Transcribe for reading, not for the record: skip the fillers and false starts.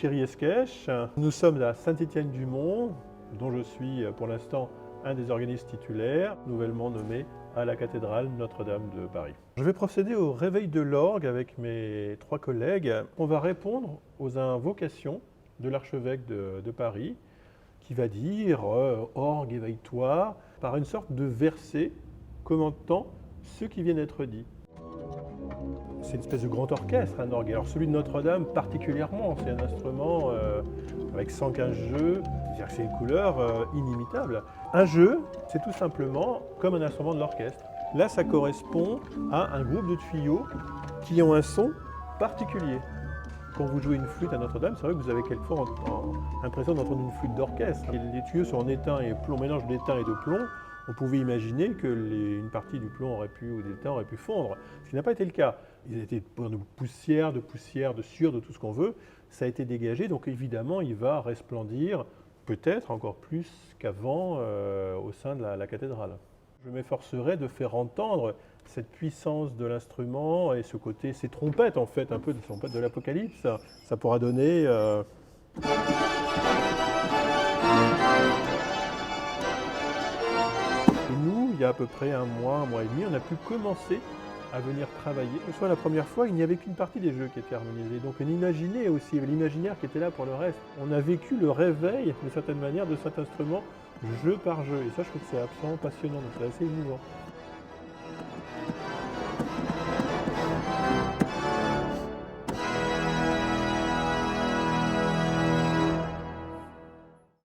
Thierry Esquèche. Nous sommes à Saint-Étienne-du-Mont, dont je suis pour l'instant un des organistes titulaires, nouvellement nommé à la cathédrale Notre-Dame de Paris. Je vais procéder au réveil de l'orgue avec mes 3 collègues. On va répondre aux invocations de l'archevêque de Paris, qui va dire « Orgue, éveille-toi » par une sorte de verset commentant ce qui vient d'être dit. C'est une espèce de grand orchestre, un orgue. Alors celui de Notre-Dame particulièrement, c'est un instrument avec 115 jeux, c'est-à-dire que c'est une couleur inimitable. Un jeu, c'est tout simplement comme un instrument de l'orchestre. Là, ça correspond à un groupe de tuyaux qui ont un son particulier. Quand vous jouez une flûte à Notre-Dame, c'est vrai que vous avez quelquefois l'impression d'entendre une flûte d'orchestre. Les tuyaux sont en étain et plomb, mélange d'étain et de plomb. On pouvait imaginer que une partie du plomb ou de l'étain aurait pu fondre, ce qui n'a pas été le cas. Ils étaient de poussière, de sueur, de tout ce qu'on veut. Ça a été dégagé, donc évidemment, il va resplendir, peut-être encore plus qu'avant, au sein de la cathédrale. Je m'efforcerai de faire entendre cette puissance de l'instrument et ce côté, ces trompettes en fait, un peu des trompettes de l'Apocalypse. Ça pourra donner... Et nous, il y a à peu près un mois et demi, on a pu commencer à venir travailler. Ce soit la première fois, il n'y avait qu'une partie des jeux qui était harmonisée. Donc on imaginait aussi, l'imaginaire qui était là pour le reste. On a vécu le réveil, d'une certaine manière, de cet instrument, jeu par jeu. Et ça, je trouve que c'est absolument passionnant, donc c'est assez émouvant.